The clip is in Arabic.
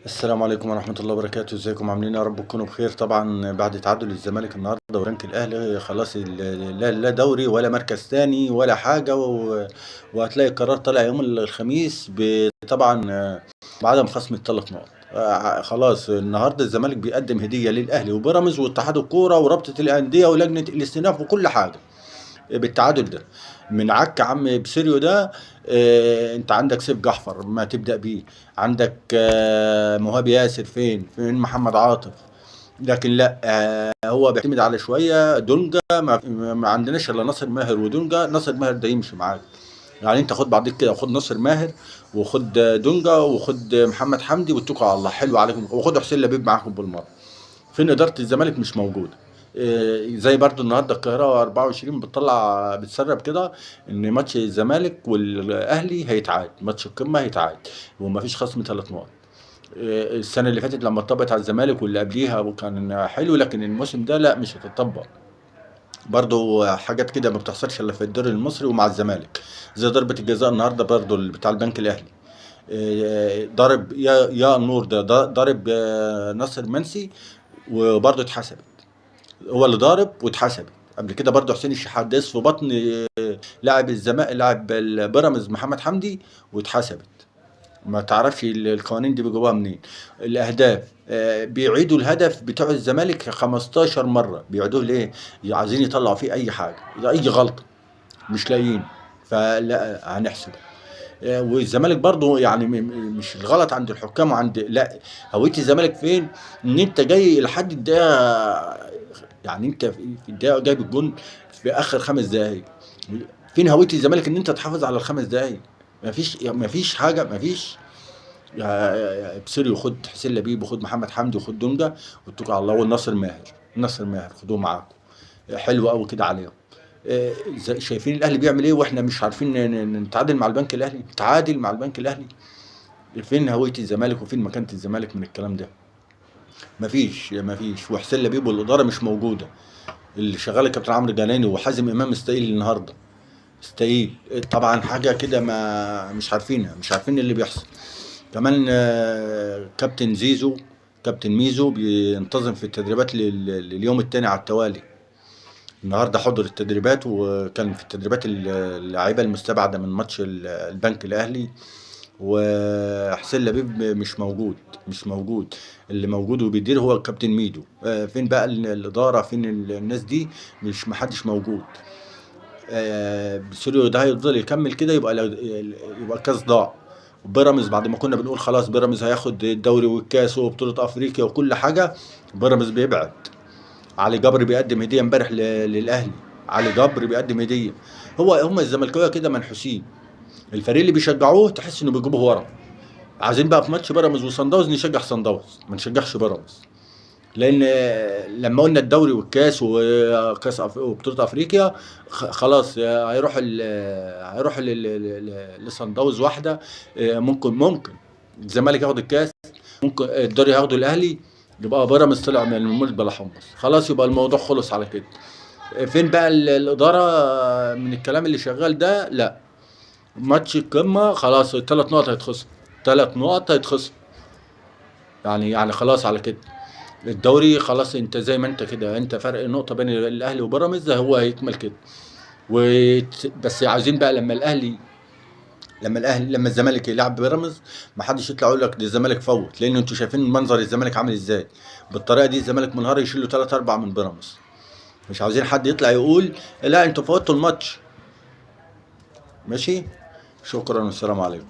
السلام عليكم ورحمة الله وبركاته، ازيكم عاملين إيه؟ يا رب تكونوا بخير. طبعا بعد تعادل الزمالك النهارده ورانك الأهلي خلاص لا دوري ولا مركز تاني ولا حاجة وهتلاقي القرار طالع يوم الخميس طبعا بعدم خصم الثلاث نقط. خلاص النهارده الزمالك بيقدم هدية للأهلي وبيراميدز واتحاد الكورة ورابطة الأندية ولجنة الاستئناف وكل حاجة بالتعادل ده من عك عم بسيريو ده. انت عندك سيف جعفر ما تبدأ بيه، عندك مهاب ياسر، فين محمد عاطف. لكن لا، هو بيعتمد على شويه دونجا. ما عندناش الا ناصر ماهر ودونجا. ناصر ماهر ده يمشي معاك، يعني انت خد بعدين كده، خد ناصر ماهر وخد دونجا وخد محمد حمدي واتكل على الله، حلو عليكم، وخد حسين لبيب معاكم بالمره. فين اداره الزمالك؟ مش موجوده. زي برضو النهارده القاهره 24 بتسرب كده ان ماتش الزمالك والاهلي هيتعاد، ماتش القمه هيتعاد ومفيش خصم 3 نقط. السنه اللي فاتت لما اتطبقت على الزمالك واللي قبليها كان حلو، لكن الموسم ده لا، مش هتطبق. برضو حاجات كده ما بتحصلش الا في الدوري المصري ومع الزمالك. زي ضربه الجزاء النهارده برضو بتاع البنك الاهلي، ضرب يا النور ده ضرب ناصر منسي وبرضه اتحسبت. هو اللي ضارب واتحسبت. قبل كده برضه حسين الشحات داس في بطن لاعب البيراميدز محمد حمدي واتحسبت. ما تعرفش القوانين دي بيجيبوها منين. الاهداف بيعيدوا الهدف بتوع الزمالك 15 مره، بيعيدوه ليه؟ عايزين يطلعوا فيه اي حاجه، اي غلطه مش لاقيين، فلا هنحسب. والزمالك برضه يعني مش الغلط عند الحكام وعند لا، هويه الزمالك فين؟ ان انت جاي لحد الدقيقه، يعني انت في الدقيقه جايب الجون في اخر 5 دقائق. فين هويه الزمالك ان انت تحافظ على ال5 دقائق؟ مفيش حاجه، مفيش. بسيريو خد حسين لبيب وخد محمد حمدي وخد دونجا واتكل على الله، والناصر ماهر، ناصر ماهر خدوه معاكم. حلو قوي كده عليهم. شايفين الاهلي بيعمل ايه واحنا مش عارفين نتعادل مع البنك الاهلي، نتعادل مع البنك الاهلي. فين هويه الزمالك وفين مكانه الزمالك من الكلام ده؟ مفيش. وحسين لبيب والاداره مش موجوده. اللي شغال كابتن عمرو جناني وحازم امام استقيل النهارده، استقيل. طبعا حاجه كده ما مش عارفينها، مش عارفين اللي بيحصل. كمان كابتن زيزو، كابتن ميزو بينتظم في التدريبات لليوم الثاني على التوالي. النهارده حضر التدريبات وكان في التدريبات اللعيبه المستبعده من ماتش البنك الاهلي. وحسين لبيب مش موجود. اللي موجود وبيدير هو الكابتن ميدو. فين بقى الاداره؟ فين الناس دي؟ مش محدش موجود. سوريو ده هيفضل يكمل كده يبقى الكاس ضاع. وبيراميدز بعد ما كنا بنقول خلاص بيراميدز هياخد الدوري والكاس وبطوله افريقيا وكل حاجه، بيراميدز بيبعد. علي جبر بيقدم هديه امبارح للاهلي، علي جبر بيقدم هديه. هم الزملكاويه كده منحوسين. الفريق اللي بيشجعوه تحس انه بيجيبوه ورا. عايزين بقى في ماتش بيراميدز وصن داونز نشجع صن داونز، ما نشجعش بيراميدز. لان لما قلنا الدوري والكاس وكاس وبطوله افريقيا خلاص هيروح لصن داونز واحده. ممكن الزمالك ياخد الكاس، ممكن الدوري ياخده الاهلي، يبقى بيراميدز طلع من المولد بلا حمص، خلاص يبقى الموضوع خلص على كده. فين بقى الاداره من الكلام اللي شغال ده؟ لا، ماتش القمه خلاص ال3 نقط هيتخصم، 3 نقط هيتخصم. يعني خلاص على كده. الدوري خلاص انت زي ما انت كده، انت فرق نقطه بين الاهلي وبيراميدز هو هيكمل كده. بس عايزين بقى لما الزمالك يلعب بيراميدز ما حدش يطلع يقول لك ده الزمالك فوت، لان انتوا شايفين منظر الزمالك عامل ازاي. بالطريقه دي الزمالك منهار يشيل له 3 4 من بيراميدز. مش عاوزين حد يطلع يقول لا انتوا فوتوا الماتش. ماشي، شكرا والسلام عليكم.